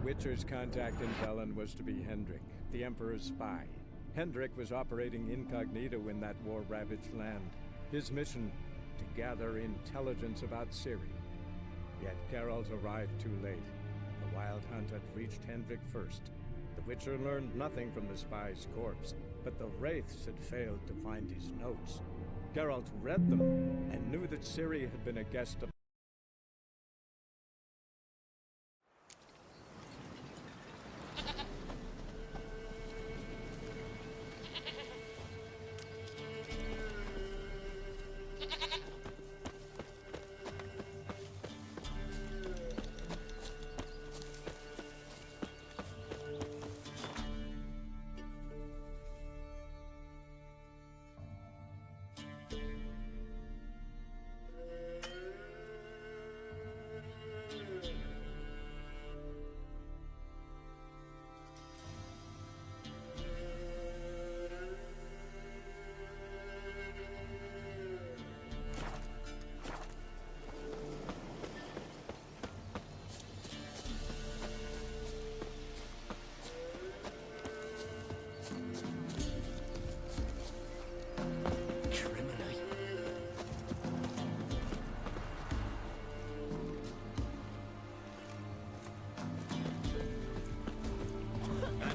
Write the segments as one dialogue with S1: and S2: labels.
S1: Witcher's contact in Velen was to be Hendrik, the Emperor's spy. Hendrik was operating incognito in that war-ravaged land. His mission, to gather intelligence about Ciri. Yet Geralt arrived too late. The Wild Hunt had reached Hendrik first. The Witcher learned nothing from the spy's corpse, but the Wraiths had failed to find his notes. Geralt read them and knew that Ciri had been a guest of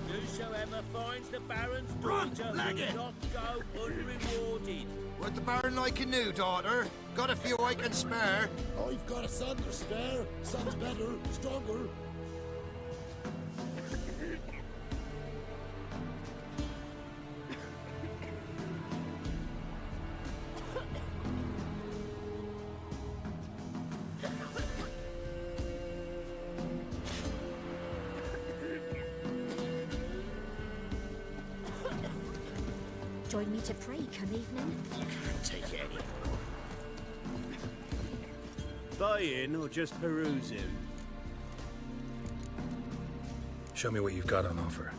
S2: Whosoever finds the Baron's daughter will not go unrewarded.
S3: Would the Baron like a new daughter? Got a few I can spare.
S4: I've got a son to spare. Son's better, stronger.
S5: Join me to pray come evening.
S2: Can't take it anymore. Buy in or just perusing?
S6: Show me what you've got on offer.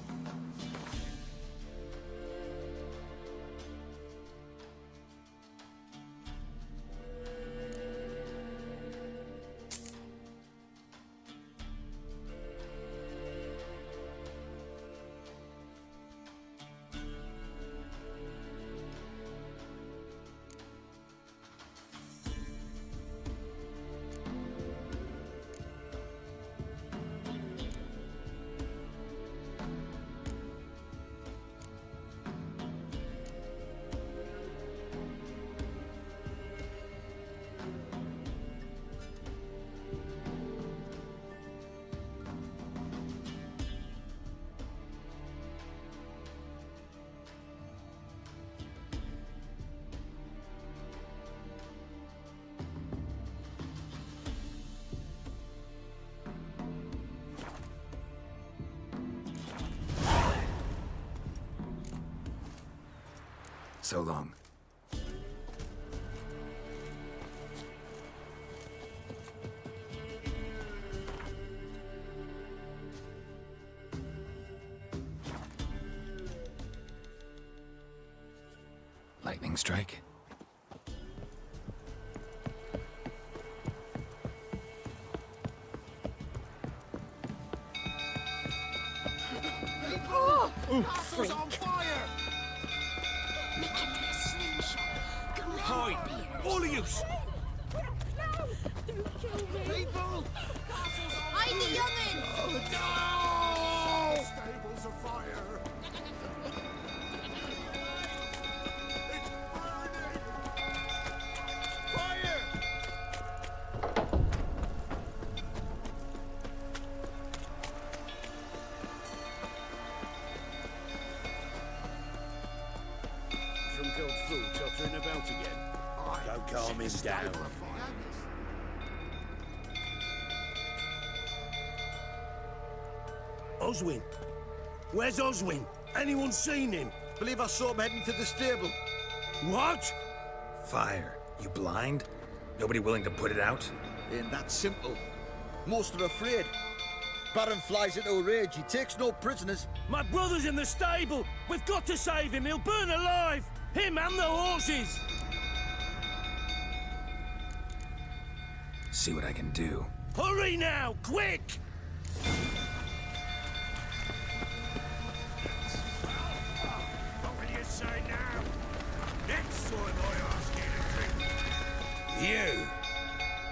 S6: So long. Lightning strike.
S3: Castle's on fire!
S2: Hide! All of you!
S3: People!
S5: Hide the young'uns!
S3: No!
S4: Stables are fire. It's burning.
S3: Fire!
S2: Drunk old fool tottering about again. Don't calm him down. Oswin! Where's Oswin? Anyone seen him?
S3: Believe I saw him heading to the stable.
S2: What?
S6: Fire. You blind? Nobody willing to put it out?
S3: Ain't that simple. Most are afraid. Baron flies into a rage. He takes no prisoners.
S2: My brother's in the stable! We've got to save him! He'll burn alive! Him and the horses!
S6: See what I can do.
S2: Hurry now! Quick!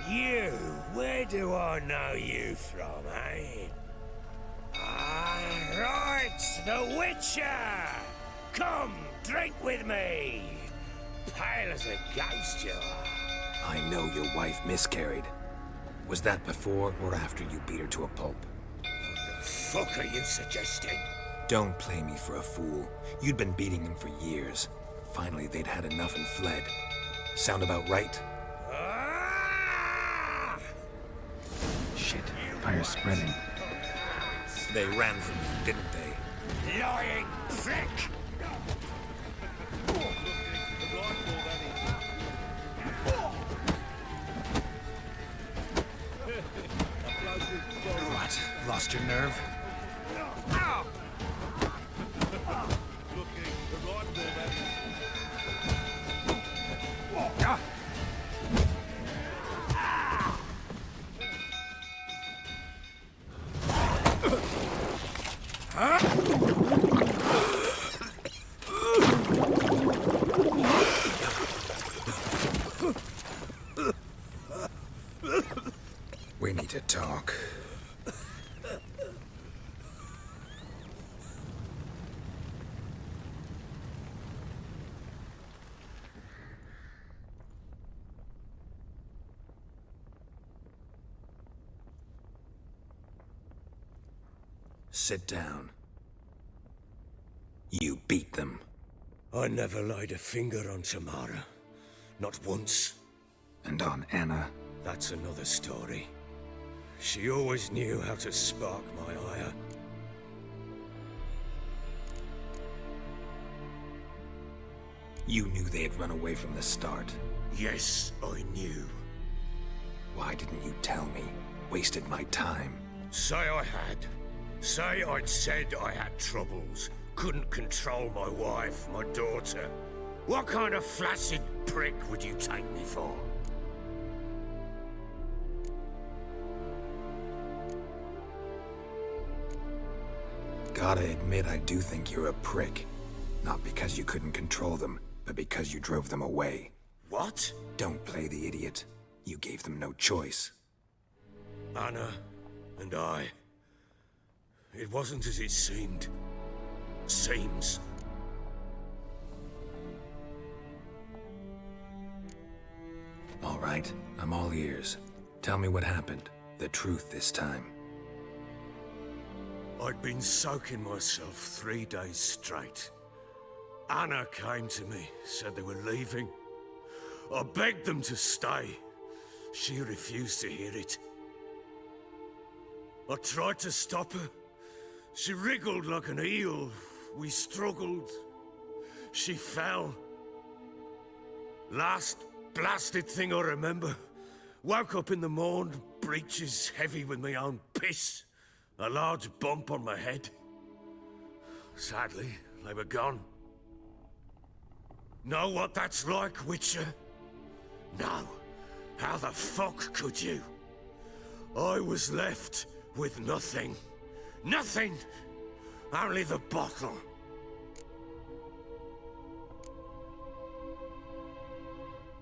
S2: You, where do I know you from, eh? Ah, right, the Witcher! Come, drink with me! Pale as a ghost you are.
S6: I know your wife miscarried. Was that before or after you beat her to a pulp?
S2: What the fuck are you suggesting?
S6: Don't play me for a fool. You'd been beating him for years. Finally, they'd had enough and fled. Sound about right?
S2: Ah!
S6: Shit, fire's spreading. They ran from you, didn't they?
S2: Lying prick!
S6: What? Lost your nerve? We need to talk. Sit down. You beat them.
S2: I never laid a finger on Tamara. Not once.
S6: And on Anna.
S2: That's another story. She always knew how to spark my ire.
S6: You knew they had run away from the start.
S2: Yes, I knew.
S6: Why didn't you tell me? Wasted my time.
S2: Say I had. Say I'd said I had troubles. Couldn't control my wife, my daughter. What kind of flaccid prick would you take me for?
S6: Gotta admit, I do think you're a prick. Not because you couldn't control them, but because you drove them away.
S2: What?
S6: Don't play the idiot. You gave them no choice.
S2: Anna and I. It wasn't as it seemed. Seems.
S6: All right, I'm all ears. Tell me what happened. The truth this time.
S2: I'd been soaking myself 3 days straight. Anna came to me, said they were leaving. I begged them to stay. She refused to hear it. I tried to stop her. She wriggled like an eel. We struggled. She fell. Last blasted thing I remember. Woke up in the morn, breeches heavy with my own piss. A large bump on my head. Sadly, they were gone. Know what that's like, Witcher? No. How the fuck could you? I was left with nothing. Nothing! Only the bottle.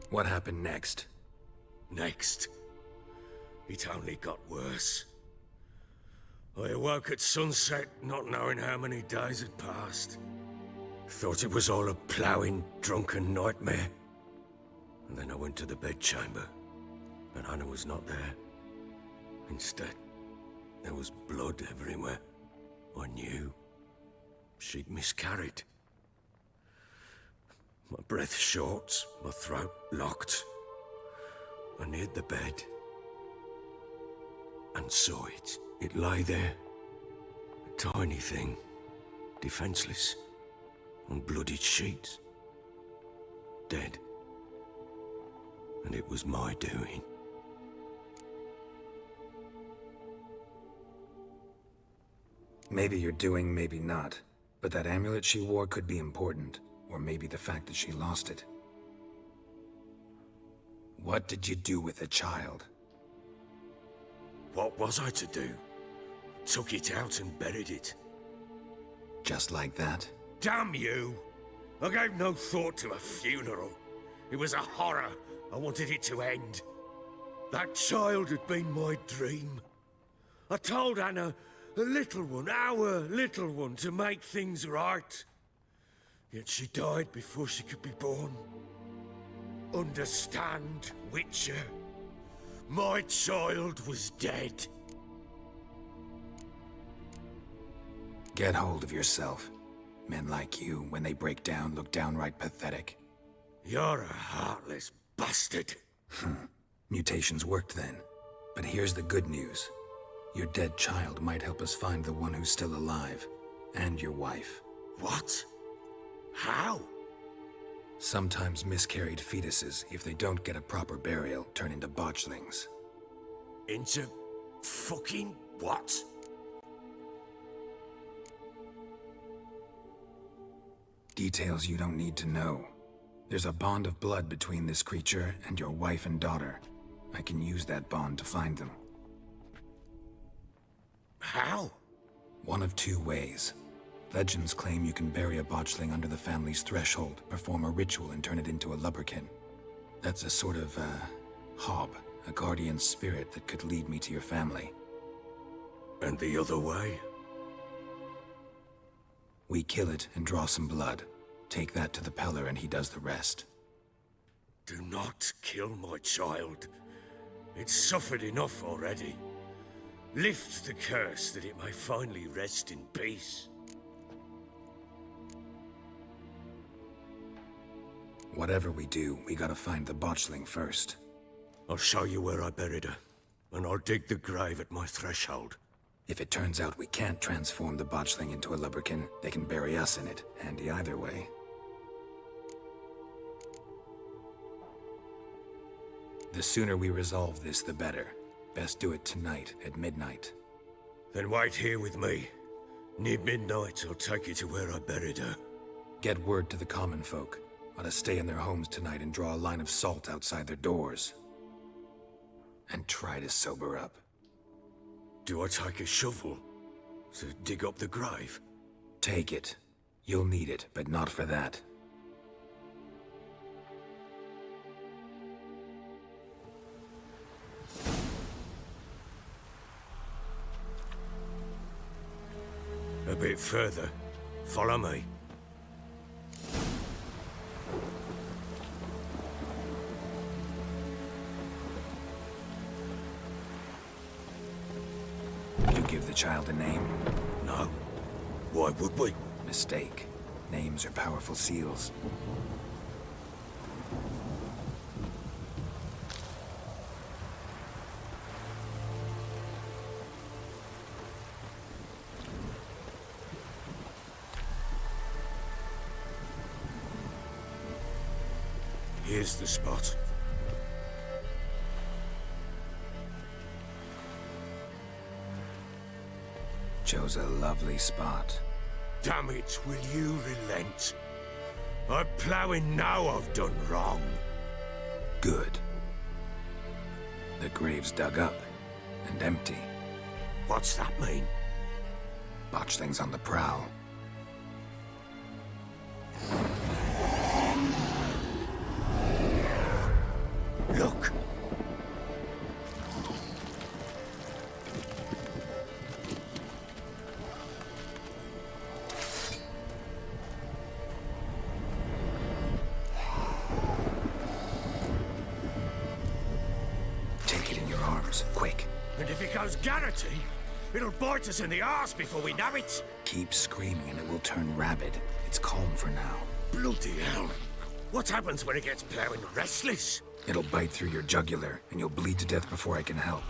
S6: What happened next?
S2: Next. It only got worse. I awoke at sunset, not knowing how many days had passed. Thought it was all a ploughing, drunken nightmare. And then I went to the bedchamber, but Anna was not there. Instead, there was blood everywhere. I knew she'd miscarried. My breath short, my throat locked. I neared the bed and saw it. It lay there, a tiny thing, defenseless, on bloodied sheets, dead. And it was my doing.
S6: Maybe you're doing, maybe not. But that amulet she wore could be important. Or maybe the fact that she lost it. What did you do with the child?
S2: What was I to do? Took it out and buried it.
S6: Just like that?
S2: Damn you! I gave no thought to a funeral. It was a horror, I wanted it to end. That child had been my dream. I told Anna, the little one, our little one, to make things right. Yet she died before she could be born. Understand, Witcher? My child was dead.
S6: Get hold of yourself. Men like you, when they break down, look downright pathetic.
S2: You're a heartless bastard.
S6: Mutations worked then. But here's the good news. Your dead child might help us find the one who's still alive. And your wife.
S2: What? How?
S6: Sometimes miscarried fetuses, if they don't get a proper burial, turn into botchlings.
S2: Into fucking what?
S6: Details you don't need to know. There's a bond of blood between this creature and your wife and daughter. I can use that bond to find them.
S2: How?
S6: One of two ways. Legends claim you can bury a botchling under the family's threshold, perform a ritual and turn it into a lubberkin. That's a sort of, hob, a guardian spirit that could lead me to your family.
S2: And the other way?
S6: We kill it and draw some blood. Take that to the Peller and he does the rest.
S2: Do not kill my child. It's suffered enough already. Lift the curse that it may finally rest in peace.
S6: Whatever we do, we gotta find the botchling first.
S2: I'll show you where I buried her, and I'll dig the grave at my threshold.
S6: If it turns out we can't transform the botchling into a lubberkin, they can bury us in it. Handy either way. The sooner we resolve this, the better. Best do it tonight, at midnight.
S2: Then wait here with me. Near midnight, I'll take you to where I buried her.
S6: Get word to the common folk. Ought to stay in their homes tonight and draw a line of salt outside their doors. And try to sober up.
S2: Do I take a shovel to dig up the grave?
S6: Take it. You'll need it, but not for that.
S2: A bit further. Follow me.
S6: You give the child a name?
S2: No. Why would we?
S6: Mistake. Names are powerful seals.
S2: Here's the spot.
S6: Chose a lovely spot.
S2: Damn it, will you relent? I'm ploughing now I've done wrong.
S6: Good. The grave's dug up and empty.
S2: What's that mean?
S6: Botchling's on the prowl.
S2: Look.
S6: Take it in your arms, quick.
S2: And if it goes Garrity, it'll bite us in the arse before we know it.
S6: Keep screaming and it will turn rabid. It's calm for now.
S2: Bloody hell. What happens when it gets ploughing restless?
S6: It'll bite through your jugular, and you'll bleed to death before I can help.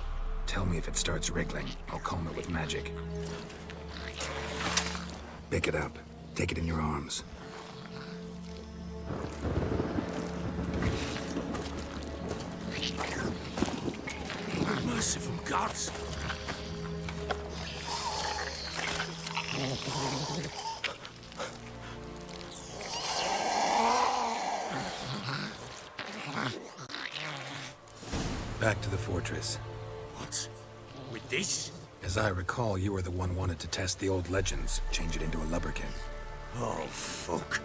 S6: Tell me if it starts wriggling. I'll calm it with magic. Pick it up. Take it in your arms.
S2: Merciful gods.
S6: Back to the fortress.
S2: What? With this?
S6: As I recall, you were the one wanted to test the old legends, change it into a lubberkin.
S2: Oh, fuck.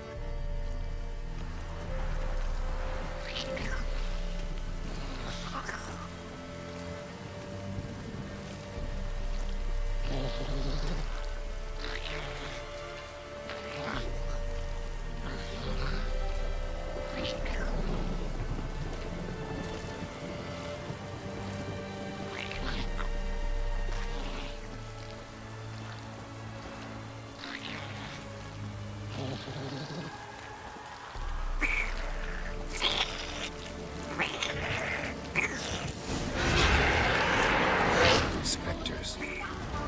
S6: Spectres.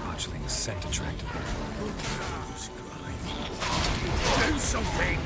S6: Botchling's scent attracted them.
S2: Do something!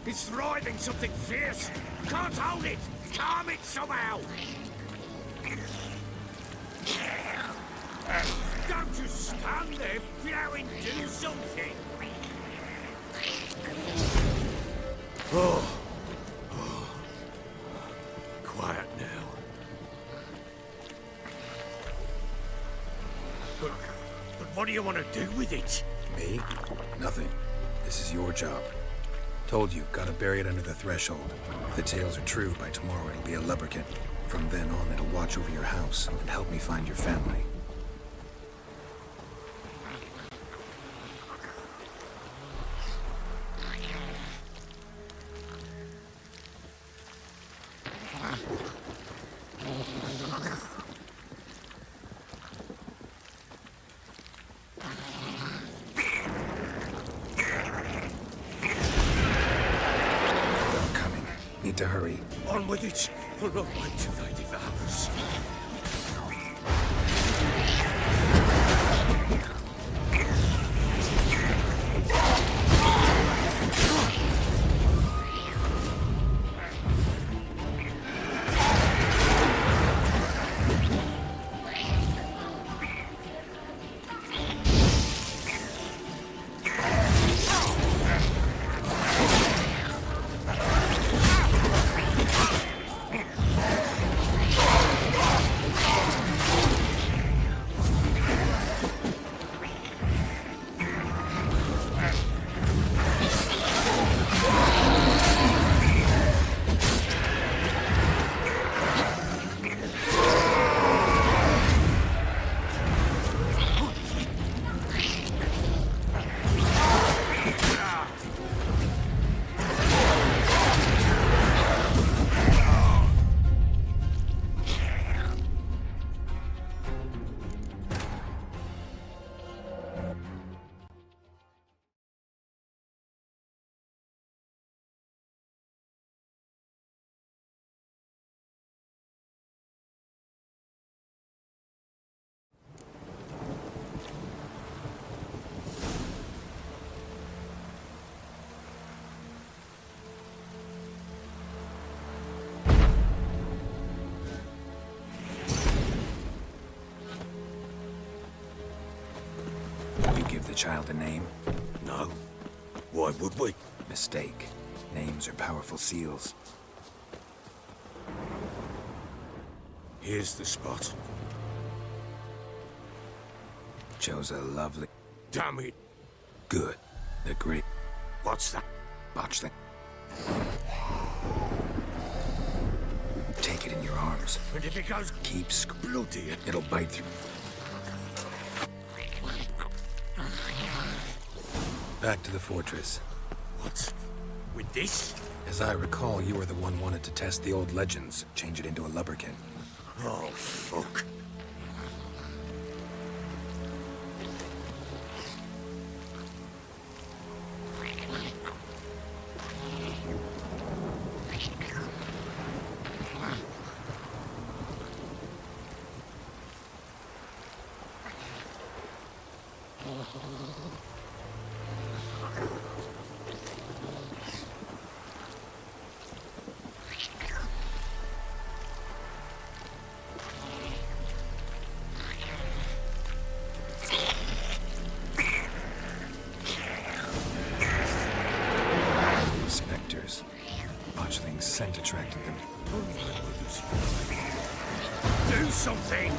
S2: It's writhing something fierce. Can't hold it. Calm it somehow. Don't just stand there. Flowing, do something. Oh. Quiet now. But what do you want to do with it?
S6: Me? Nothing. This is your job. Told you, gotta bury it under the threshold. If the tales are true, by tomorrow it'll be a lubberkin. From then on, it'll watch over your house and help me find your family. Need to hurry.
S2: On with it. I'll not wait till they devours.
S6: Give the child a name?
S2: No. Why would we?
S6: Mistake. Names are powerful seals.
S2: Here's the spot.
S6: Chose a lovely...
S2: Damn it.
S6: Good. The great...
S2: What's that?
S6: Botchling. Take it in your arms.
S2: And if it goes...
S6: Keep
S2: bloody...
S6: It'll bite through... Back to the fortress.
S2: What? With this?
S6: As I recall, you were the one wanted to test the old legends, change it into a lubberkin.
S2: Oh, fuck.
S6: Spectres. Botchling's scent attracted them.
S2: Do something!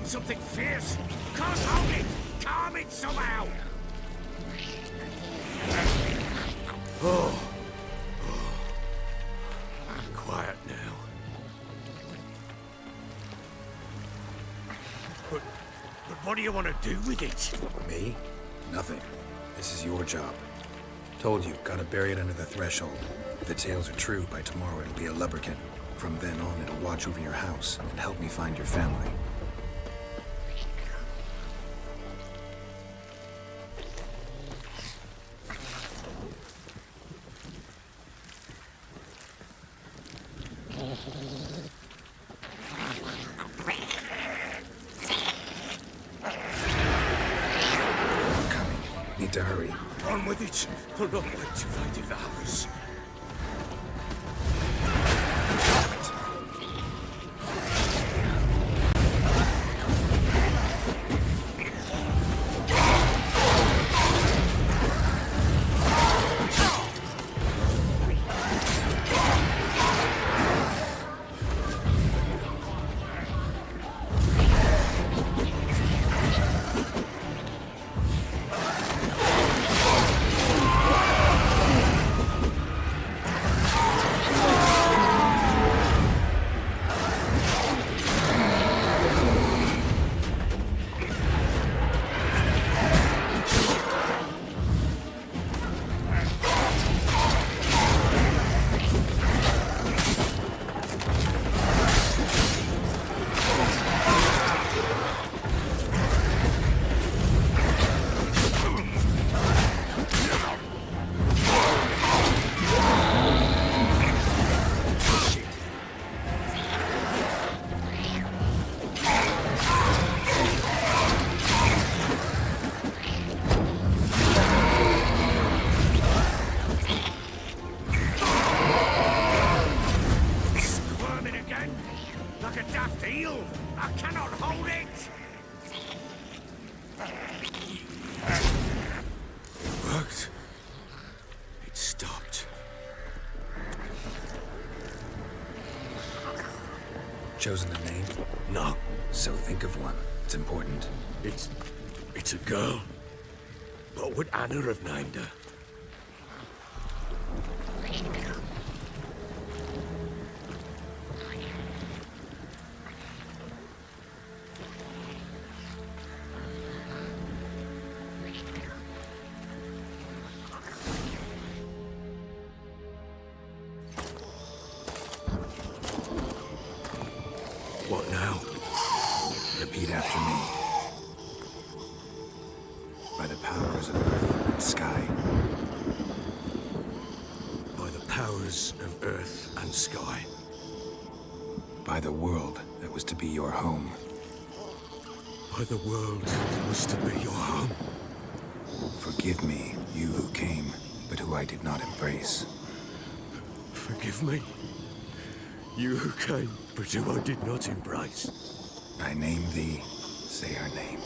S2: Something fierce! Can't hold it! Calm it somehow! Oh. Quiet now. But what do you want to do with it?
S6: Me? Nothing. This is your job. Told you, gotta bury it under the threshold. If the tales are true, by tomorrow it'll be a lubberkin. From then on, it'll watch over your house and help me find your family. Need to hurry.
S2: On with it! I'll not wait to find it ours. I cannot hold it! It worked. It stopped.
S6: Chosen a name?
S2: No.
S6: So think of one. It's important.
S2: It's a girl. What would Anna have named her? What now?
S6: Repeat after me. By the powers of earth and sky.
S2: By the powers of earth and sky.
S6: By the world that was to be your home.
S2: By the world that was to be your home.
S6: Forgive me, you who came, but who I did not embrace.
S2: Forgive me. You who came, but who I did not embrace.
S6: I name thee, say her name,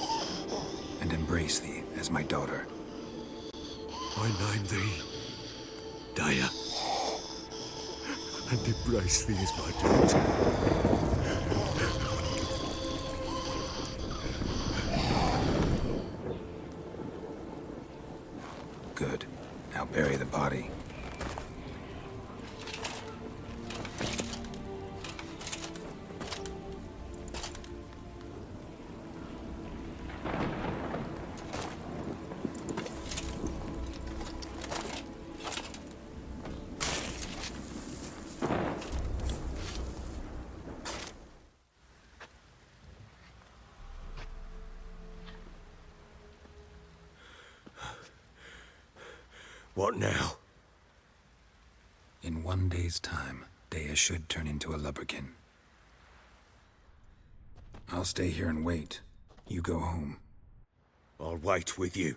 S6: and embrace thee as my daughter.
S2: I name thee Daya. And embrace thee as my daughter.
S6: Good. Now bury the body.
S2: What now?
S6: In 1 day's time, Dea should turn into a lubberkin. I'll stay here and wait. You go home.
S2: I'll wait with you.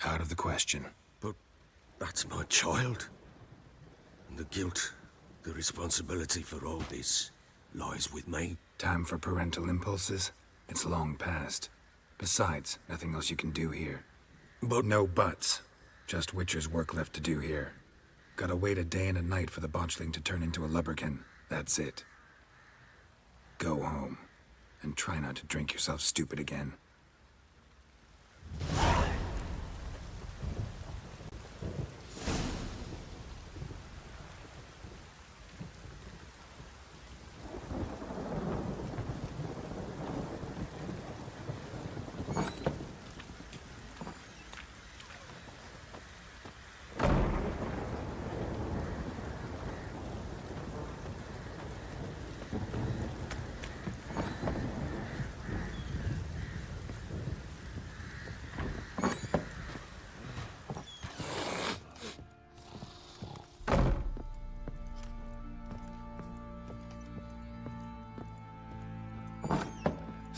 S6: Out of the question.
S2: But that's my child. And the guilt, the responsibility for all this lies with me.
S6: Time for parental impulses? It's long past. Besides, nothing else you can do here.
S2: But
S6: No buts. Just Witcher's work left to do here. Gotta wait a day and a night for the botchling to turn into a lubberkin. That's it. Go home. And try not to drink yourself stupid again.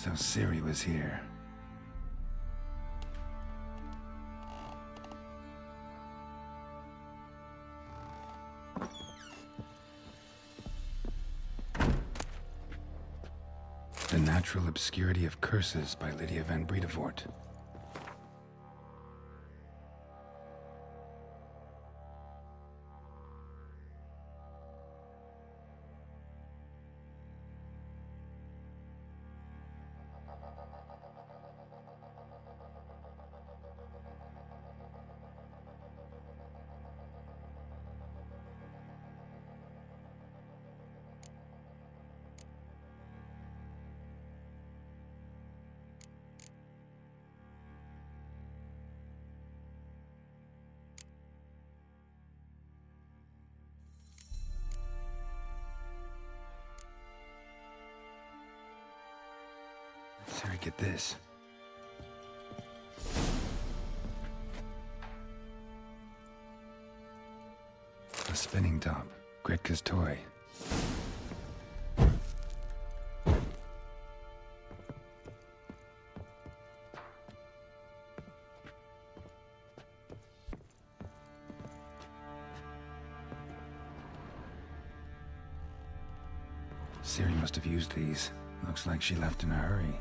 S6: So Ciri was here. The Natural Obscurity of Curses by Lydia van Bredevoort. Sorry, get this. A spinning top. Gretka's toy. Ciri must have used these. Looks like she left in a hurry.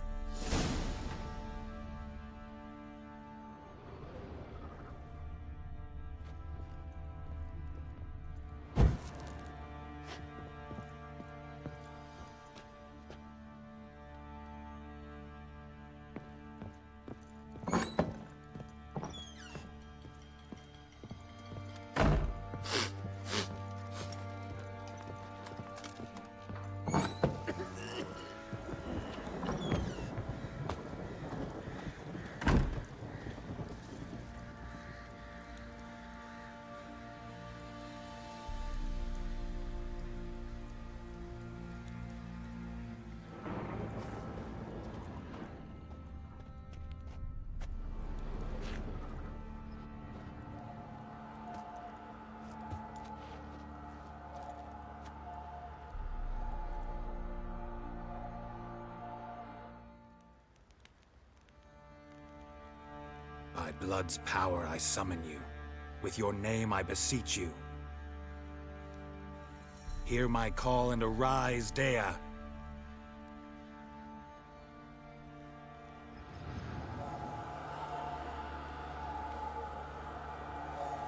S6: By blood's power I summon you. With your name I beseech you. Hear my call and arise, Dea.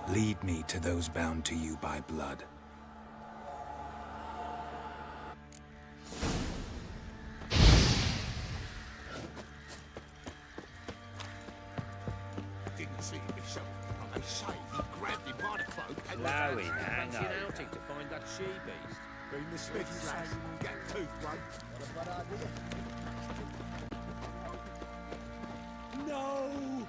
S6: Lead me to those bound to you by blood.
S7: Didn't see it myself, but they say he grabbed him by the cloak and
S8: Flowing,
S7: fancy
S8: hang
S7: an
S8: on.
S7: outing to find that she-beast. Been the Smiths, lads. Get toothed, one.
S4: No!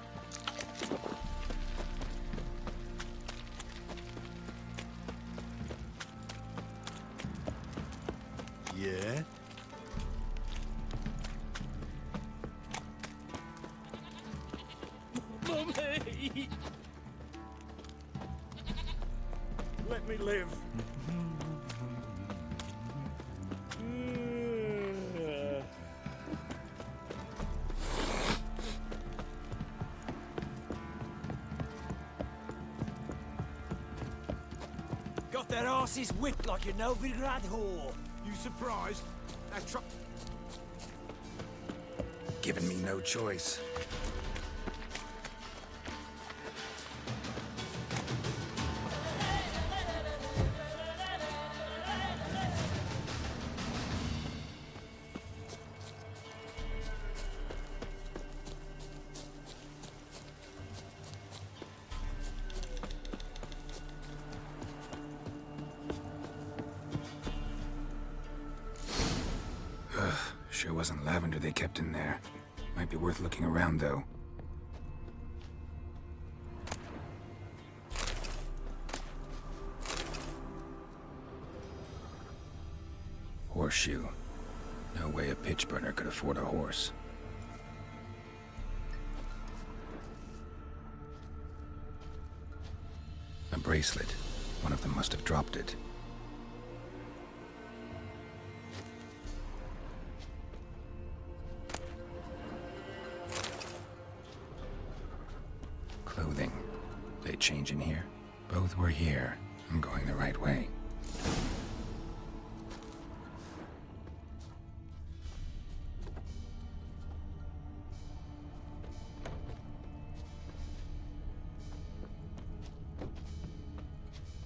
S4: Yeah?
S8: Mummy!
S2: Let me live.
S8: Got their asses whipped like a Novigrad whore.
S7: You surprised? That truck.
S6: Given me no choice. Sure wasn't lavender they kept in there. Might be worth looking around, though. Horseshoe. No way a pitch burner could afford a horse. A bracelet. One of them must have dropped it. Clothing. They change in here? Both were here. I'm going the right way.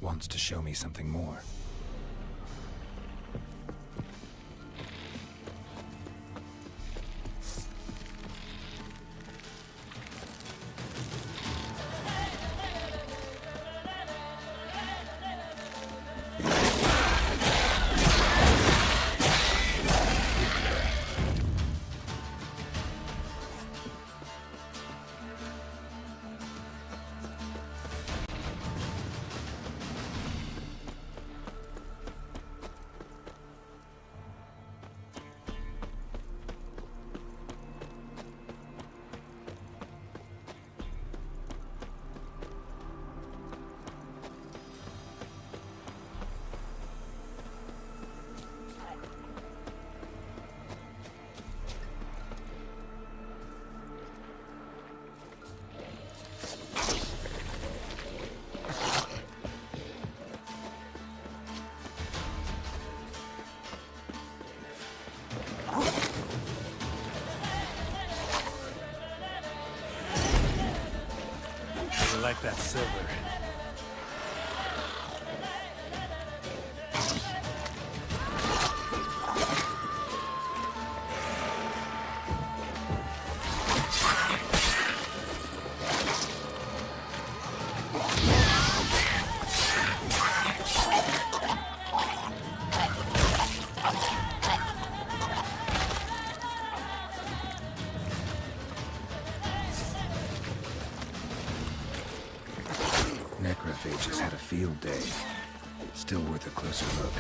S6: Wants to show me something more.
S8: I like that silver. Necrophages had a field day. Still worth a closer look.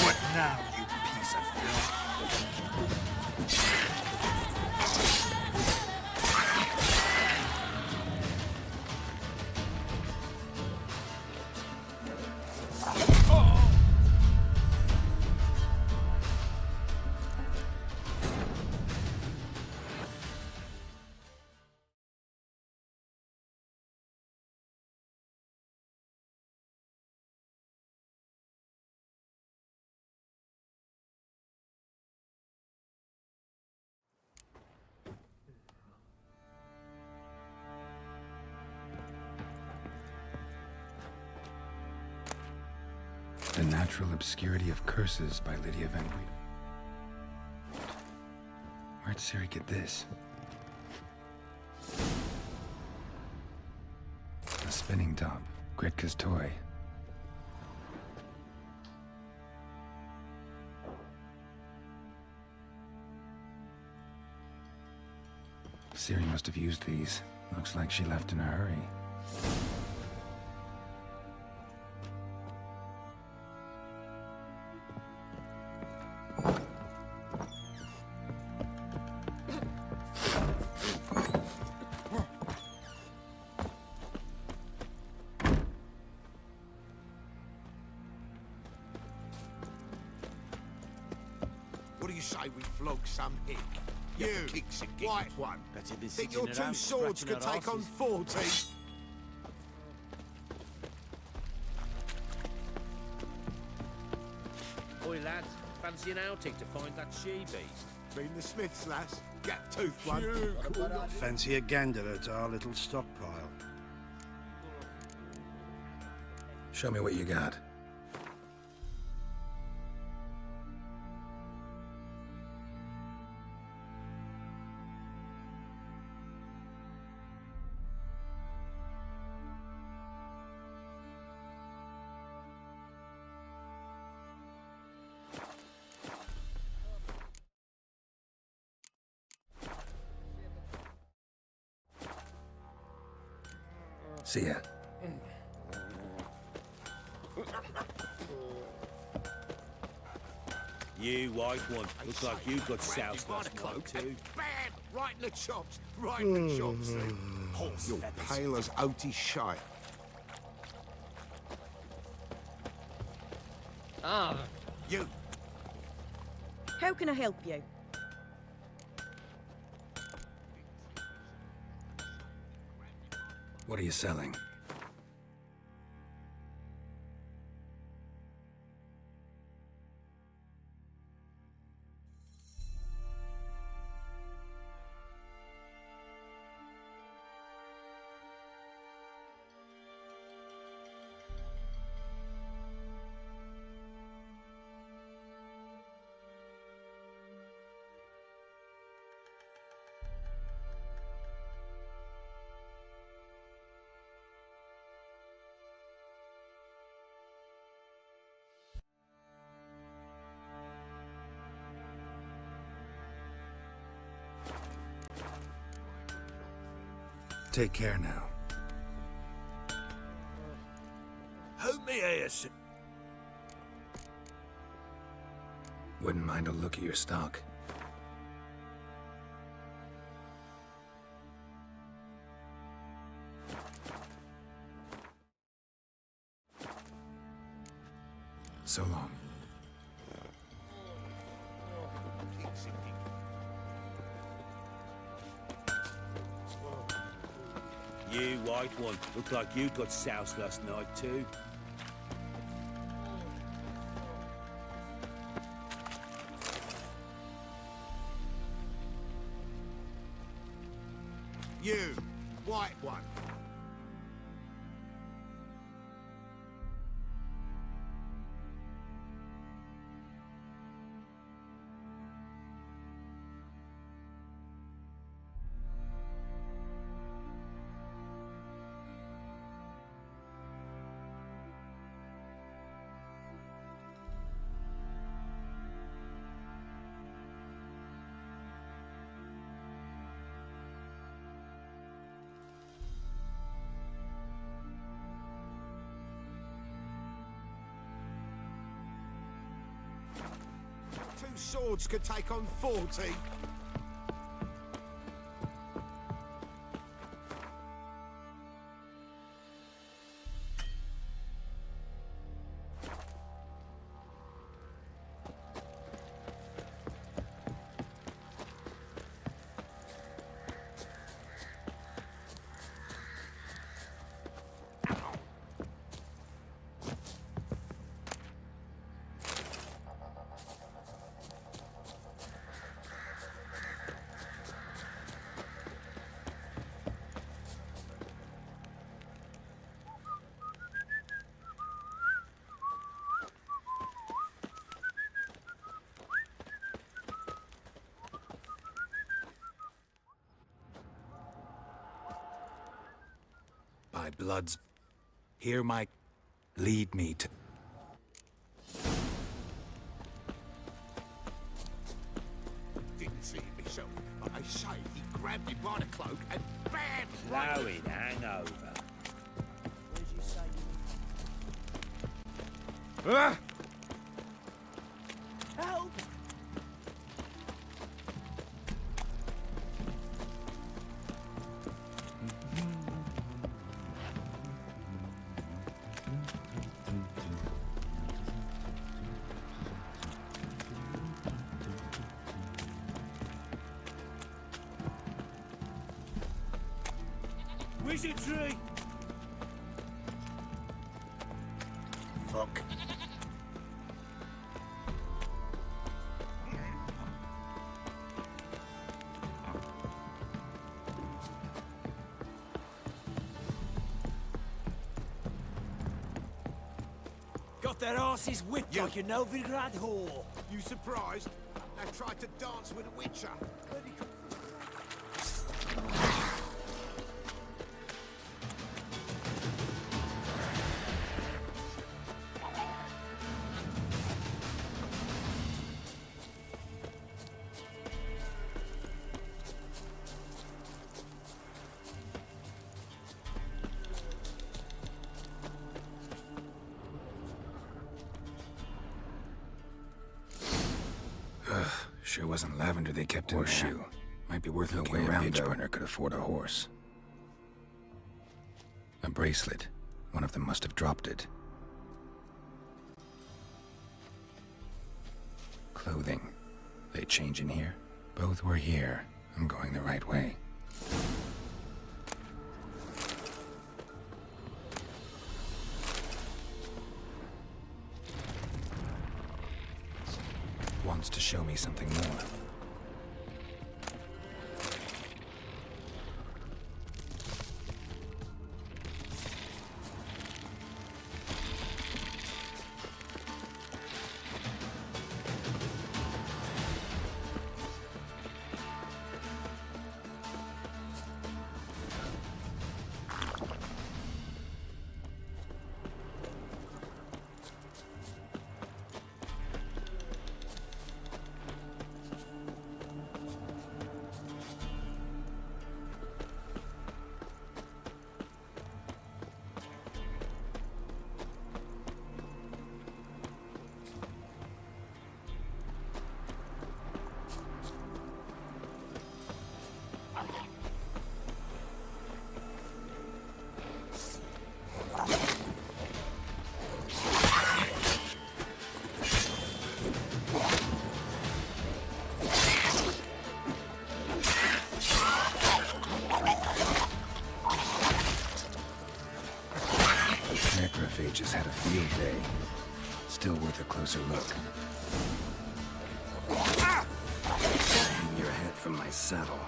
S8: What now, you piece of filth?
S6: The Natural Obscurity of Curses by Lydia Van Wheat. Where'd Ciri get this? A spinning top. Gretka's toy. Ciri must have used these. Looks like she left in a hurry.
S7: What do you say we flog some hick? You, white one.
S9: Better than
S7: Think
S9: sitting
S7: your two
S9: around
S7: swords
S9: scratching
S7: could
S9: our
S7: take on
S9: arses.
S7: 40?
S9: Oi, lads, fancy an outing to find that she-beast?
S7: Been the Smiths, lass. Gap-toothed one.
S10: Fancy a gander at our little stockpile.
S6: Show me what you got. See ya.
S9: You, white one, looks like you've got soused last night too.
S7: Bam! Right in the chops. Right in the chops.
S9: Horse
S7: You're
S9: feathers.
S7: pale as oaty shite.
S11: Ah,
S7: You.
S11: how can I help you?
S6: What are you selling? Take care now.
S10: Who me ears?
S6: Wouldn't mind a look at your stock. So long.
S9: You, white one, look like you've got soused last night too.
S7: You. White one. Two swords could take on 40.
S6: By Blood's... Hear my... Lead me to...
S7: Didn't see it myself, but they say he grabbed him by the cloak and bam!
S9: Blowing hangover.
S1: Ah!
S11: Help!
S9: Wizardry!
S10: Fuck.
S9: Got their asses whipped like a Novigrad whore.
S7: You surprised? They tried to dance with a witcher.
S6: Sure wasn't lavender they kept in
S8: Horseshoe.
S6: there. Might be worth
S8: No
S6: looking
S8: way a
S6: around,
S8: page
S6: though.
S8: burner could afford a horse.
S6: A bracelet. One of them must have dropped it. Clothing. They change in here? Both were here. I'm going the right way. Wants to show me something more. Necrophages had a field day. Still worth a closer look. Hang your head from my saddle.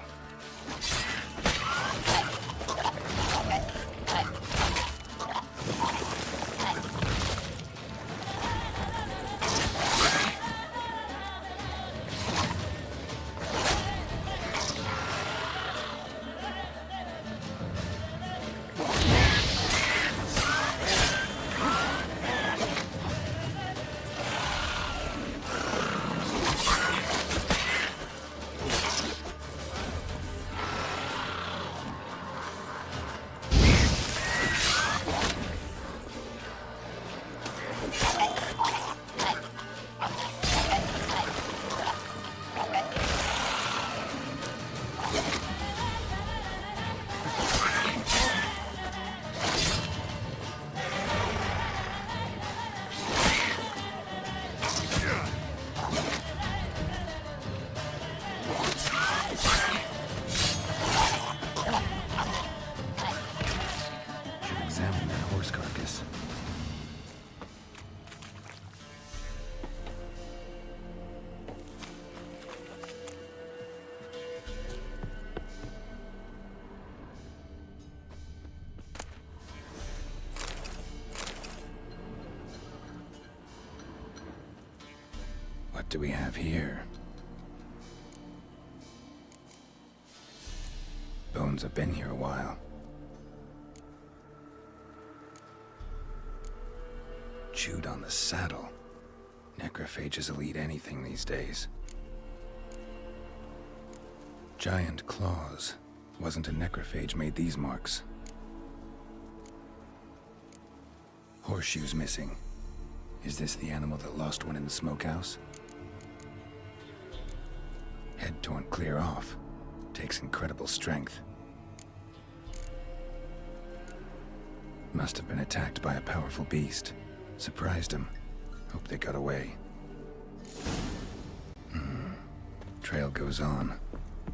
S6: What do we have here? Bones have been here a while. Chewed on the saddle. Necrophages will eat anything these days. Giant claws. Wasn't a necrophage made these marks. Horseshoes missing. Is this the animal that lost one in the smokehouse? Head torn clear off. Takes incredible strength. Must have been attacked by a powerful beast. Surprised him. Hope they got away. Trail goes on.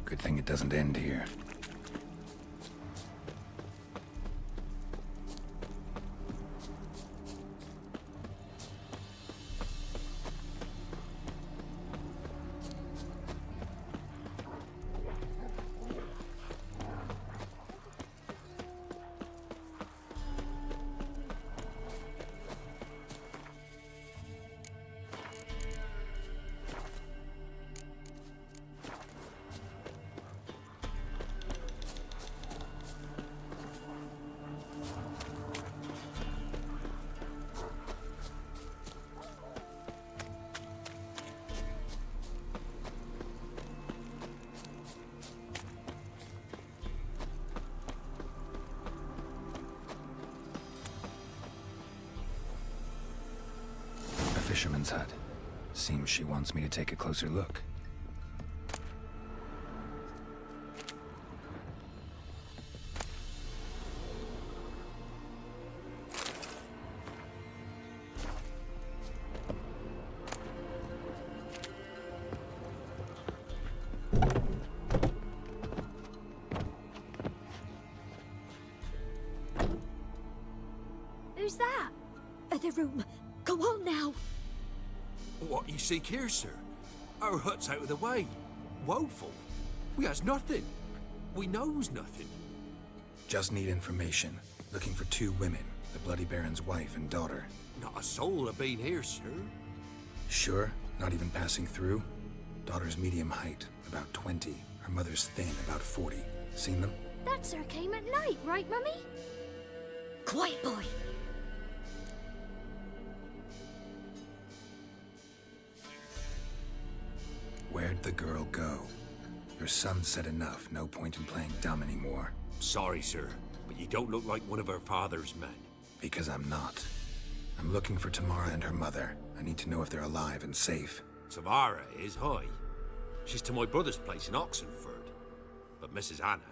S6: Good thing it doesn't end here. Fisherman's hut. Seems she wants me to take a closer look.
S5: Who's that? Other room. Go on now.
S12: What you seek here, sir? Our hut's out of the way. Woeful. We has nothing. We knows nothing.
S6: Just need information. Looking for 2 women. The Bloody Baron's wife and daughter.
S12: Not a soul have been here, sir.
S6: Sure? Not even passing through? Daughter's medium height, about 20. Her mother's thin, about 40. Seen them?
S5: That sir came at night, right, Mummy? Quiet, boy.
S6: Where'd the girl go? Your son said enough. No point in playing dumb anymore.
S12: Sorry, sir, but you don't look like one of our father's men.
S6: Because I'm not. I'm looking for Tamara and her mother. I need to know if they're alive and safe.
S12: Tamara is, hi. She's to my brother's place in Oxenford. But Mrs. Anna,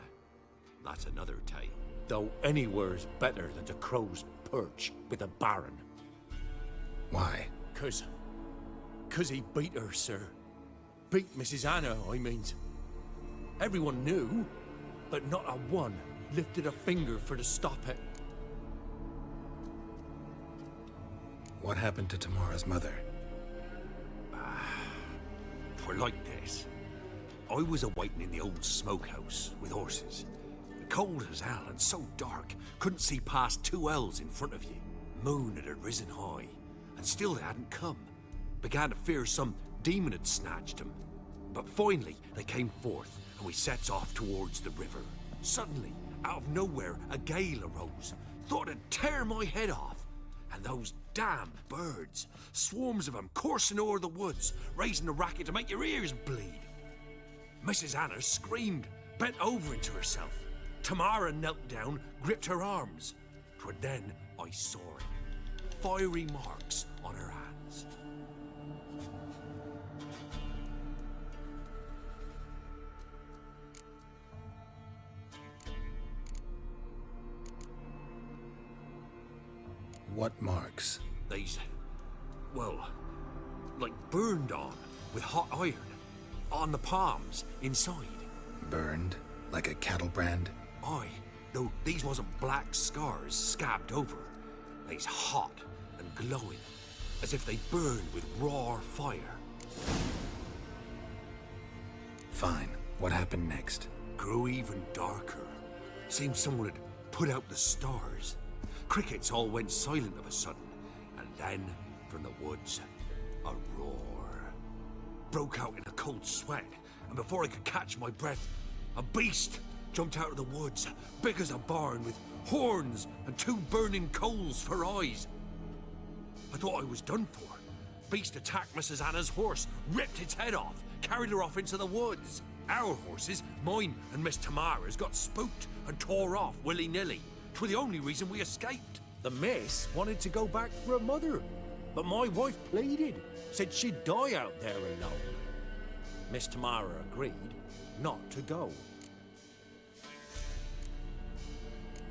S12: that's another tale. Though anywhere's better than to Crow's Perch with a baron.
S6: Why?
S12: 'Cause he beat her, sir. Beat Mrs. Anna, I mean. Everyone knew, but not a one lifted a finger for to stop it.
S6: What happened to Tamara's mother?
S12: Twere like this. I was awaiting in the old smokehouse with horses. Cold as hell and so dark, couldn't see past 2 ells in front of you. Moon had risen high, and still they hadn't come. Began to fear some demon had snatched them. But finally, they came forth, and we sets off towards the river. Suddenly, out of nowhere, a gale arose. Thought it'd tear my head off. And those damn birds, swarms of them coursing o'er the woods, raising a racket to make your ears bleed. Mrs. Anna screamed, bent over into herself. Tamara knelt down, gripped her arms. 'Twere then I saw it. Fiery marks on her hands.
S6: What marks?
S12: These, well, like burned on with hot iron. On the palms, inside.
S6: Burned? Like a cattle brand?
S12: Aye, though these wasn't black scars scabbed over. They's hot and glowing, as if they burned with raw fire.
S6: Fine. What happened next?
S12: Grew even darker. Seemed someone had put out the stars. Crickets all went silent of a sudden, and then, from the woods, a roar. Broke out in a cold sweat, and before I could catch my breath, a beast jumped out of the woods, big as a barn, with horns and 2 burning coals for eyes. I thought I was done for. Beast attacked Mrs. Anna's horse, ripped its head off, carried her off into the woods. Our horses, mine and Miss Tamara's, got spooked and tore off willy-nilly. 'Twere the only reason we escaped.
S9: The miss wanted to go back for her mother, but my wife pleaded, said she'd die out there alone. Miss Tamara agreed not to go.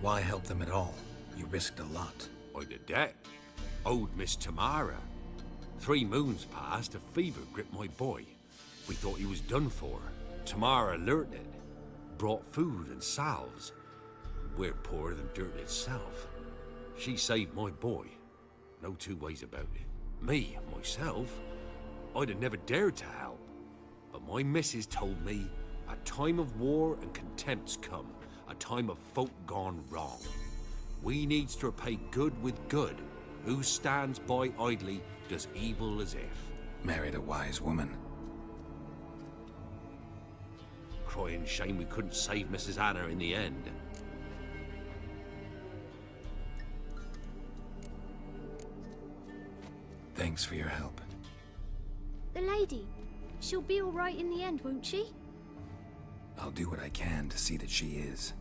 S6: Why help them at all? You risked a lot.
S12: I'd a debt. Owed Miss Tamara. 3 moons passed, a fever gripped my boy. We thought he was done for. Tamara alerted, brought food and salves. We're poorer than dirt itself. She saved my boy. No 2 ways about it. Me, myself, I'd have never dared to help. But my missus told me a time of war and contempt's come, a time of folk gone wrong. We needs to repay good with good. Who stands by idly does evil as if.
S6: Married a wise woman.
S12: Crying shame we couldn't save Mrs. Anna in the end.
S6: Thanks for your help.
S5: The lady. She'll be all right in the end, won't she?
S6: I'll do what I can to see that she is.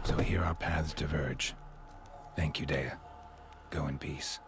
S6: So here our paths diverge. Thank you, Dea. Go in peace.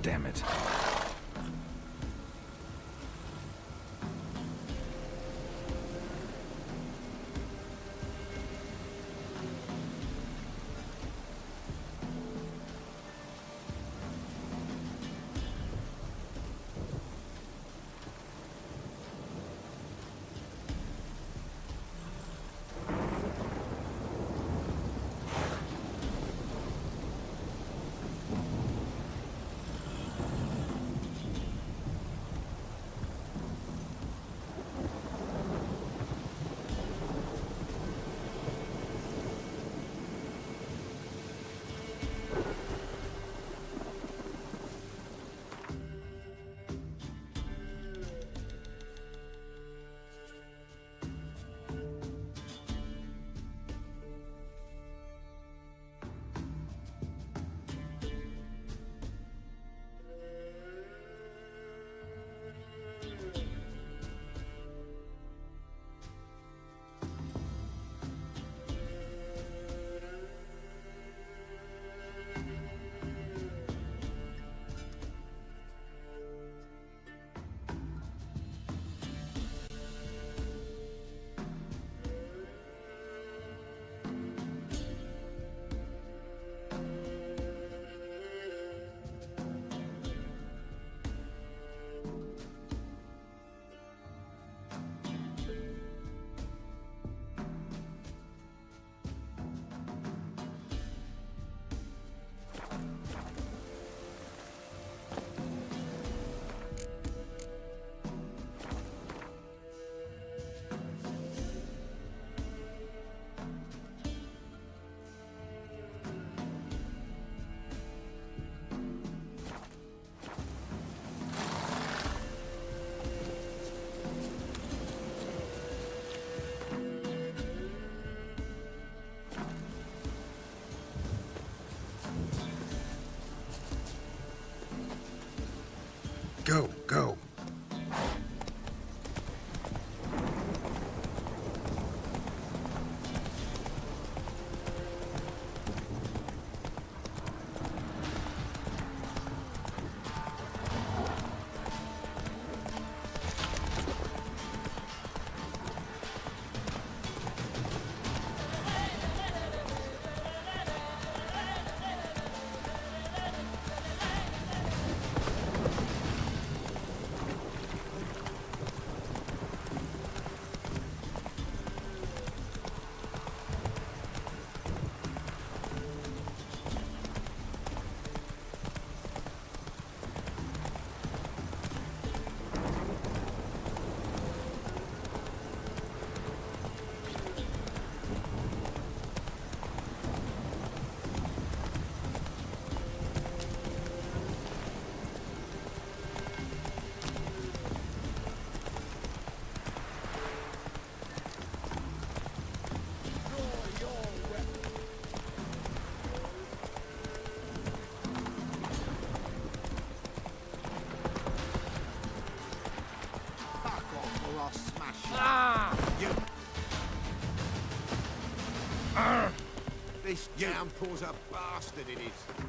S8: damn it.
S10: Go, go.
S7: This downpour's a bastard, it is.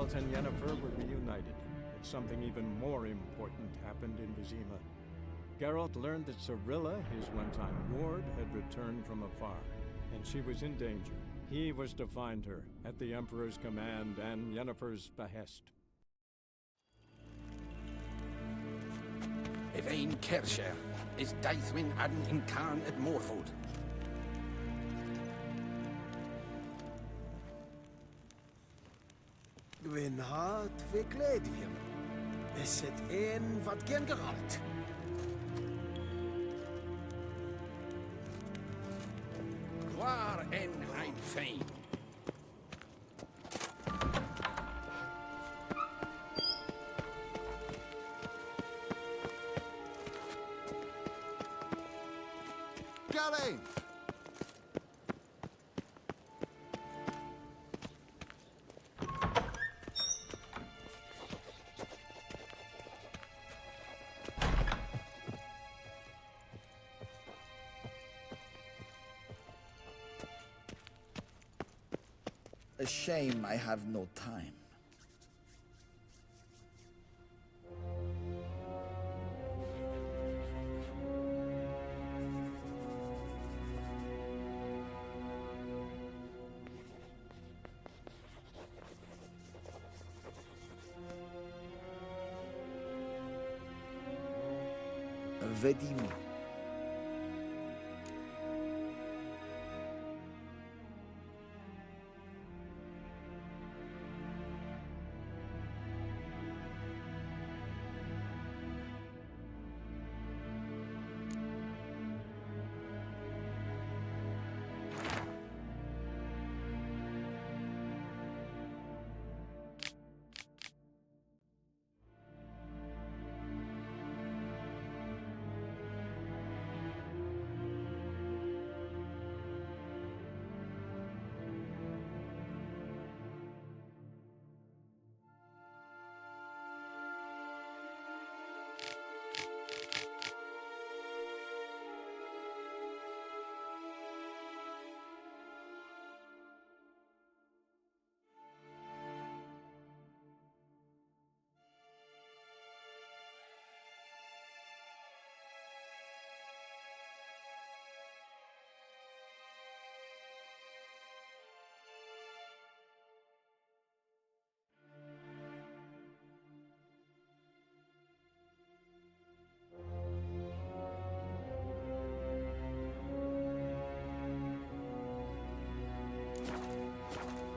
S1: Geralt and Yennefer were reunited, but something even more important happened in Vizima. Geralt learned that Cirilla, his one-time ward, had returned from afar, and she was in danger. He was to find her, at the Emperor's command and Yennefer's behest.
S8: Evain Kersher is Daithwin Adden in Karn at Morford.
S13: Gwyn hart fe gledfiam. Is het een wat gen Geralt?
S8: Waar en hein fein.
S3: Galeen! A shame I have no time. Vedimo.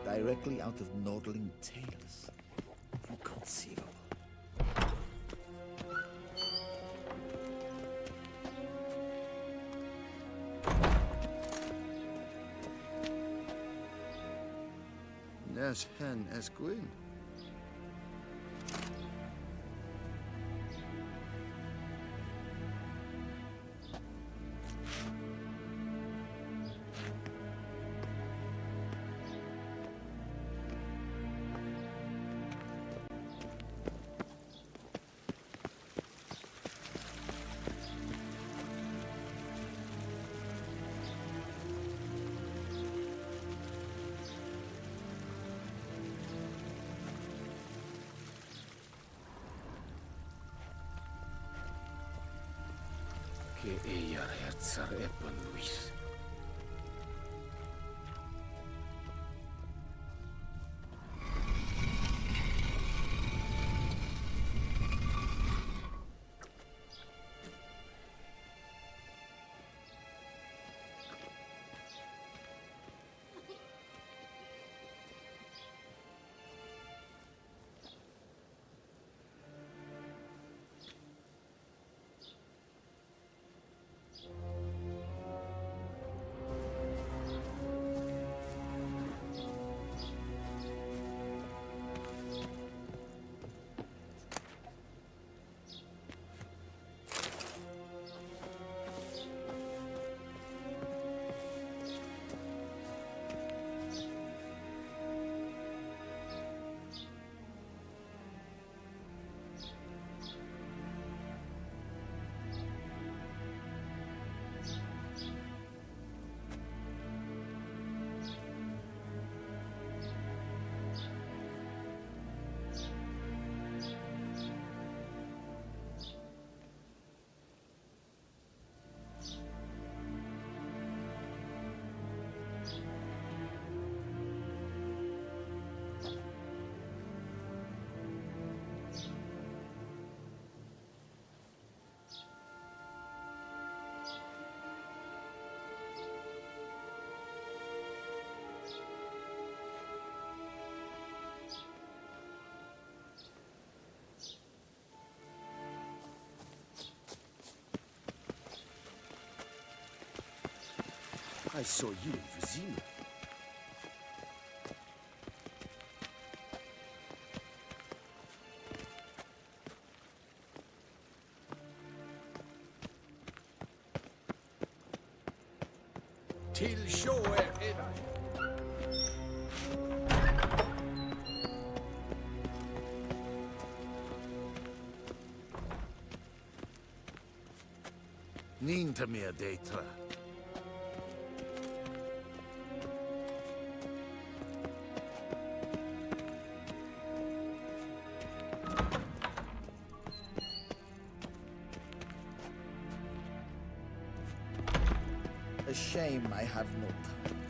S3: Directly out of Nordling tales. Inconceivable.
S7: Nes hen es Gwyn.
S8: Che eia herzar ebben Luis.
S13: I saw you in Vizima.
S3: Till shore,
S7: Ninta mia detra.
S3: a shame I have no time.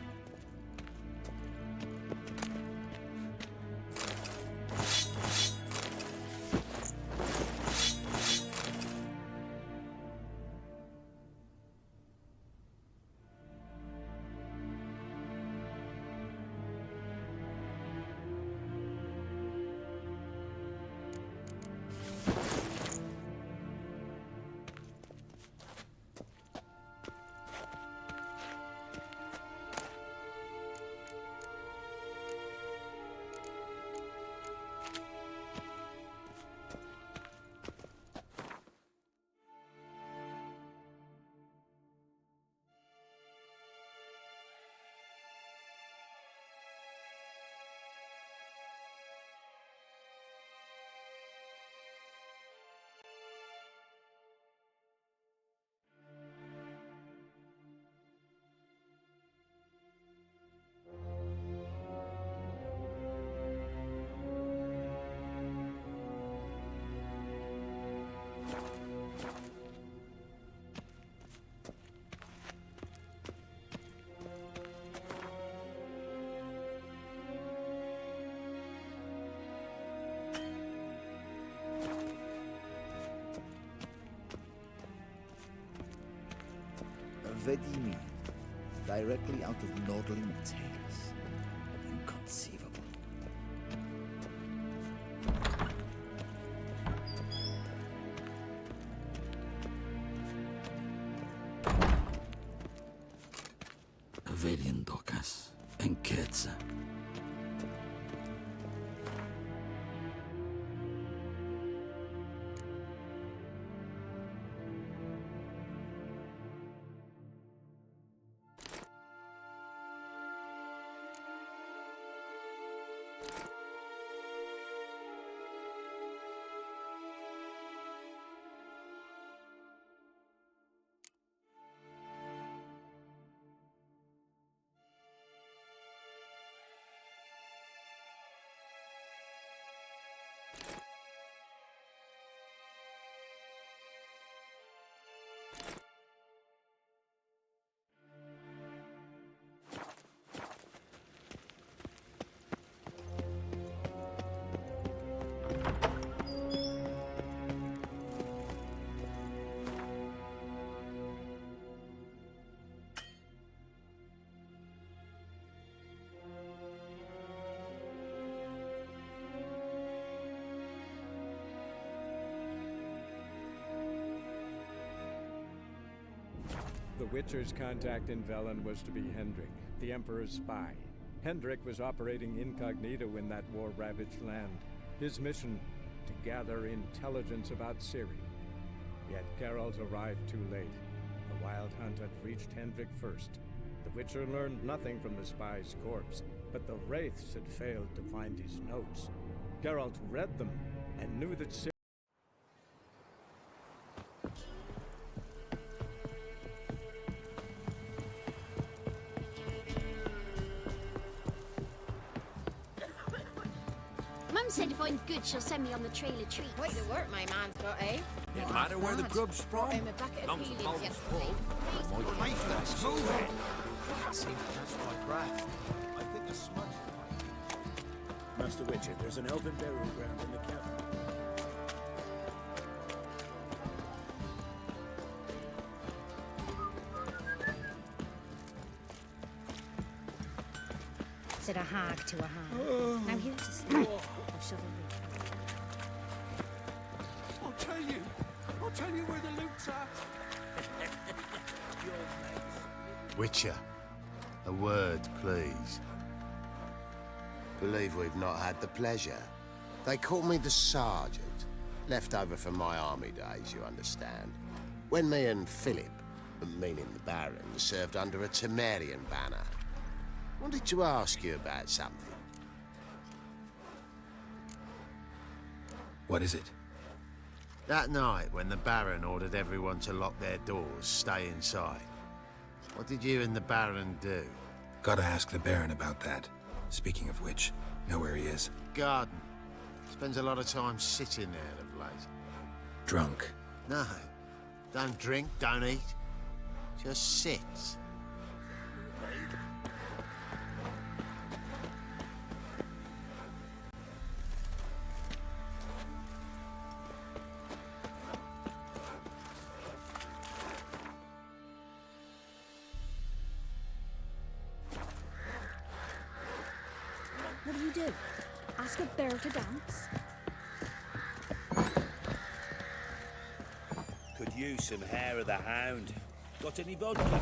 S3: Vedimi, directly out of Nordling tales. Inconceivable.
S14: Velian Docas, Enquetza.
S1: The Witcher's contact in Velen was to be Hendrik, the Emperor's spy. Hendrik was operating incognito in that war-ravaged land. His mission, to gather intelligence about Ciri. Yet Geralt arrived too late. The Wild Hunt had reached Hendrik first. The Witcher learned nothing from the spy's corpse, but the Wraiths had failed to find his notes. Geralt read them and knew that Ciri...
S5: Mum said if I'm good, she'll send me on the trail of treats.
S11: Quite the work my man's got, eh?
S9: No matter where the grub's from,
S11: Him a bucket of
S9: long as the
S11: peelings
S9: bowl's
S11: yesterday.
S9: full, my lifeless, move it!
S13: I seem to catch my breath. I think a smudge. Master Witcher, there's an elven burial ground in the cavern.
S15: Said a hag to a hag. Now here's a snap of chivalry.
S7: I'll tell you where the loot's at.
S12: Witcher,
S7: A word, please. Believe we've not had the pleasure. They call me the Sergeant. Left over from my army days, you understand. When me and Philip, meaning the Baron, served under a Temerian banner. Wanted to ask you about something.
S6: What is it?
S7: That night, when the Baron ordered everyone to lock their doors, stay inside. What did you and the Baron do?
S6: Gotta ask the Baron about that. Speaking of which, know where he is?
S7: Garden. Spends a lot of time sitting there of late.
S6: Drunk.
S7: No. Don't drink, don't eat. Just sits.
S5: What do you do? Ask a bear to dance?
S13: Could use some hair of the hound. Got any vodka?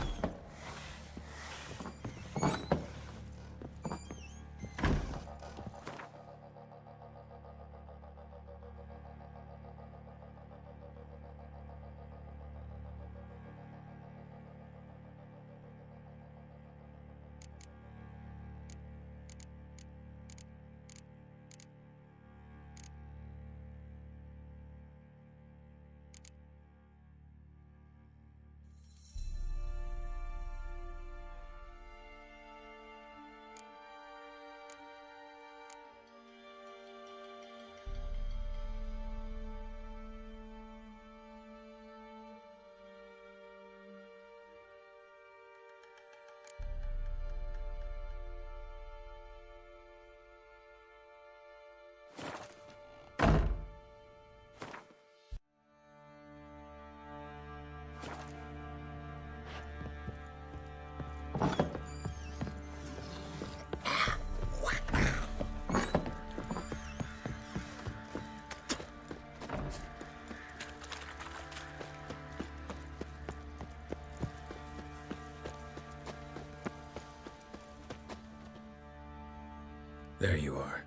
S6: There you are.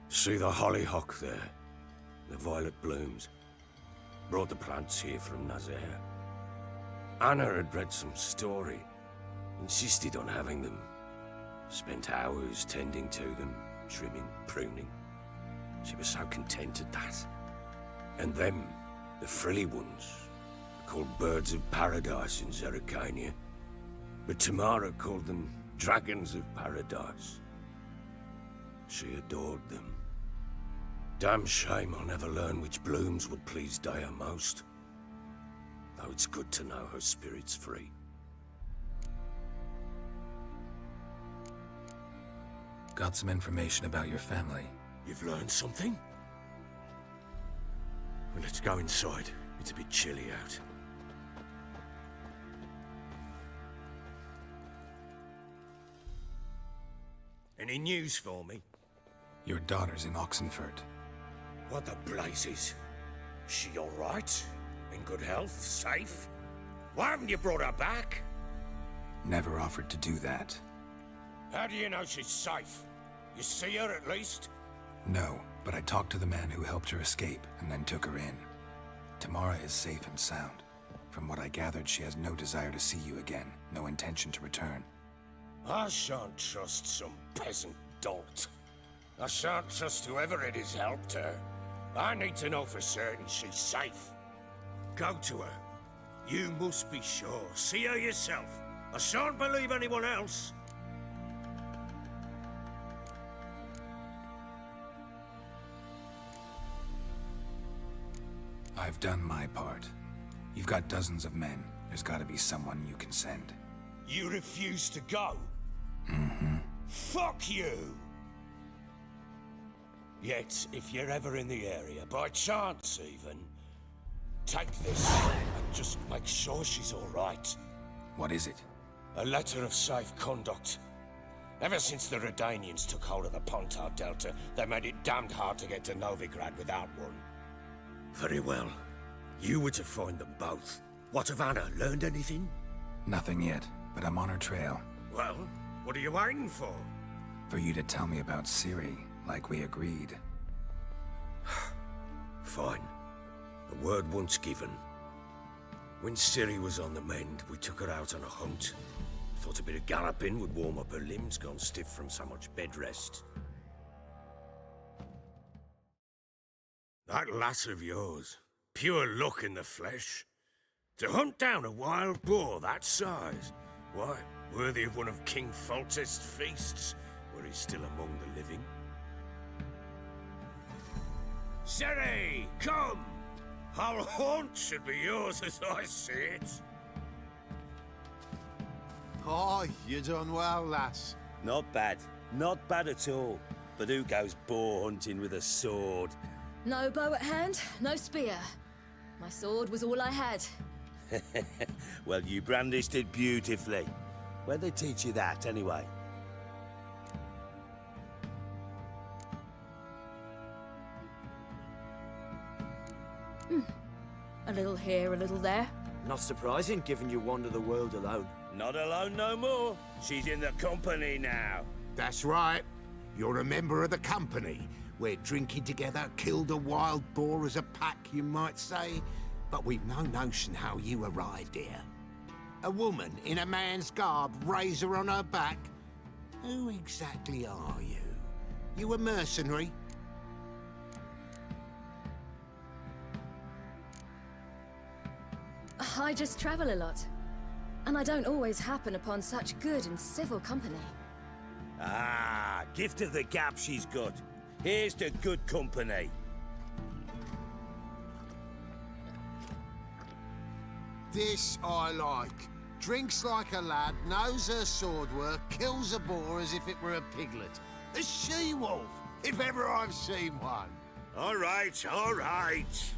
S2: See the hollyhock there? The violet blooms. Brought the plants here from Nazaire. Anna had read some story. Insisted on having them. Spent hours tending to them, trimming, pruning. She was so content at that. And them, the frilly ones, called birds of paradise in Zerrikania. But Tamara called them dragons of paradise. She adored them. Damn shame I'll never learn which blooms would please Daya most. Though it's good to know her spirit's free.
S6: Got some information about your family.
S2: You've learned something? Well, let's go inside. It's a bit chilly out. Any news for me?
S6: Your daughter's in Oxenfurt.
S2: What the blazes? She all right? In good health? Safe? Why haven't you brought her back?
S6: Never offered to do that.
S2: How do you know she's safe? You see her at least?
S6: No, but I talked to the man who helped her escape and then took her in. Tamara is safe and sound. From what I gathered, she has no desire to see you again, no intention to return.
S2: I shan't trust some peasant dolt. I shan't trust whoever it is helped her. I need to know for certain she's safe. Go to her. You must be sure. See her yourself. I shan't believe anyone else.
S6: I've done my part. You've got dozens of men. There's gotta be someone you can send.
S2: You refuse to go?
S6: Mm-hmm.
S2: Fuck you! Yet, if you're ever in the area, by chance even, take this and just make sure she's all right.
S6: What is it?
S2: A letter of safe conduct. Ever since the Redanians took hold of the Pontar Delta, they made it damned hard to get to Novigrad without one. Very well. You were to find them both. What of Anna? Learned anything?
S6: Nothing yet, but I'm on her trail.
S2: Well, what are you waiting for?
S6: For you to tell me about Ciri, like we agreed.
S2: Fine. A word once given. When Ciri was on the mend, we took her out on a hunt. Thought a bit of galloping would warm up her limbs, gone stiff from so much bed rest. That lass of yours, pure luck in the flesh. To hunt down a wild boar that size, why, worthy of one of King Foltest's feasts, where he's still among the living. Ciri, come! Our haunt should be yours as I see it.
S7: Oh, you done well, lass.
S13: Not bad. Not bad at all. But who goes boar hunting with a sword?
S16: No bow at hand, no spear. My sword was all I had.
S13: Well, you brandished it beautifully. Where'd they teach you that, anyway?
S16: A little here, a little there.
S13: Not surprising, given you wander the world alone. Not alone no more. She's in the company now.
S7: That's right. You're a member of the company. We're drinking together, killed a wild boar as a pack, you might say. But we've no notion how you arrived here. A woman in a man's garb, razor on her back. Who exactly are you? You a mercenary?
S16: I just travel a lot. And I don't always happen upon such good and civil company.
S13: Ah, gift of the gab she's got. Here's to good company.
S7: This I like. Drinks like a lad, knows her sword work, kills a boar as if it were a piglet. A she-wolf, if ever I've seen one.
S10: All right, all right.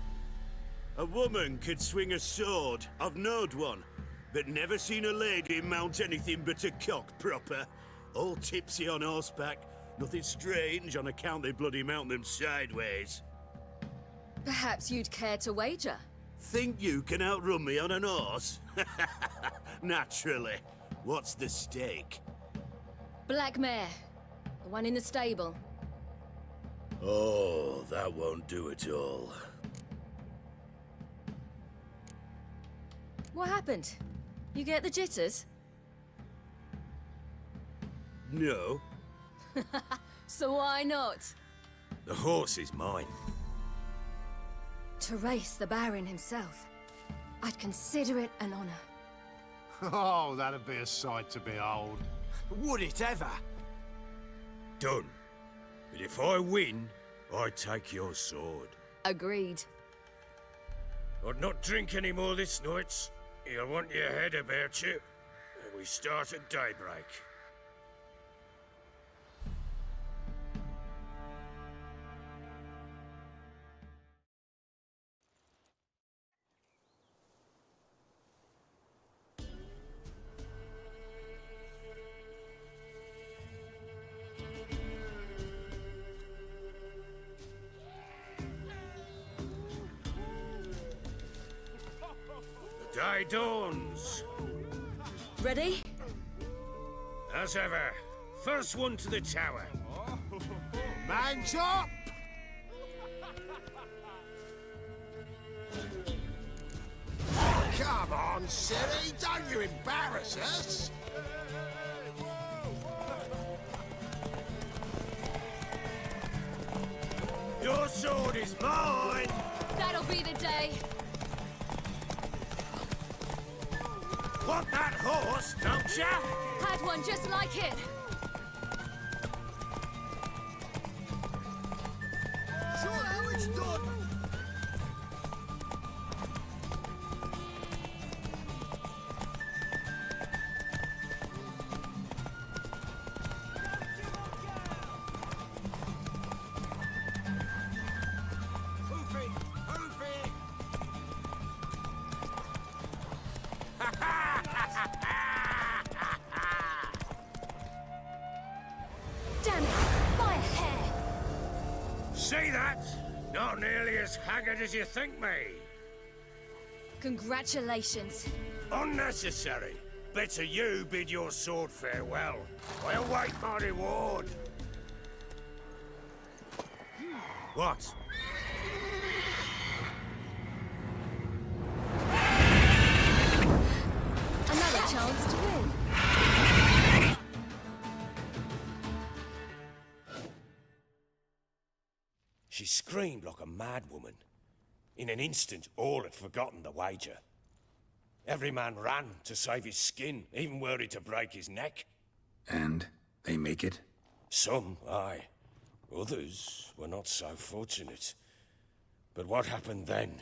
S10: A woman could swing a sword. I've knowed one, but never seen a lady mount anything but a cock proper. All tipsy on horseback. Nothing strange on account they bloody mount them sideways.
S16: Perhaps you'd care to wager?
S10: Think you can outrun me on an horse? Naturally. What's the stake?
S16: Black mare. The one in the stable.
S10: Oh, that won't do it all.
S16: What happened? You get the jitters?
S10: No.
S16: So why not?
S2: The horse is mine.
S16: To race the Baron himself, I'd consider it an honor.
S7: Oh, that'd be a sight to behold.
S9: Would it ever?
S2: Done. But if I win, I take your sword.
S16: Agreed.
S2: I'd not drink any more this night. You'll want your head about you. And we start at daybreak. Day dawns.
S16: Ready?
S2: As ever, first one to the tower.
S7: Man's up! Come on, Ciri, don't you embarrass us!
S2: Your sword is mine!
S16: That'll be the day.
S2: Want that horse, don't ya?
S16: Had one just like it.
S3: Show how it's done!
S16: Damn it! By a hair!
S2: See that? Not nearly as haggard as you think me.
S16: Congratulations.
S2: Unnecessary. Better you bid your sword farewell. I await my reward. What?
S16: Another chance to win.
S2: She screamed like a madwoman. In an instant, all had forgotten the wager. Every man ran to save his skin, even were he to break his neck.
S6: And they make it?
S2: Some, aye. Others were not so fortunate. But what happened then?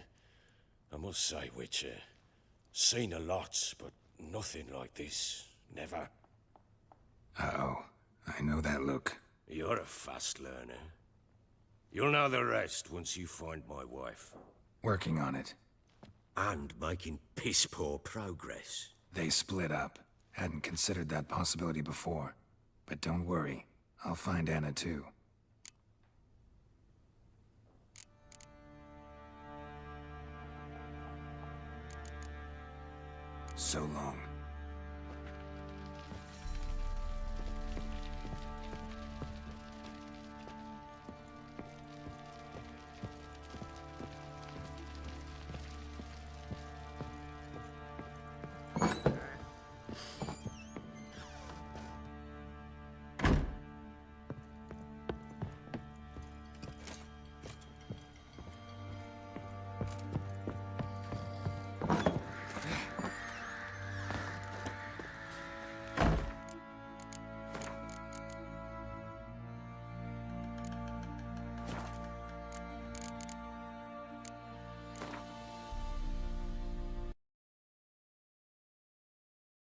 S2: I must say, Witcher, seen a lot, but nothing like this. Never.
S6: Uh-oh. I know that look.
S2: You're a fast learner. You'll know the rest once you find my wife.
S6: Working on it.
S2: And making piss-poor progress.
S6: They split up. Hadn't considered that possibility before. But don't worry. I'll find Anna too. So long.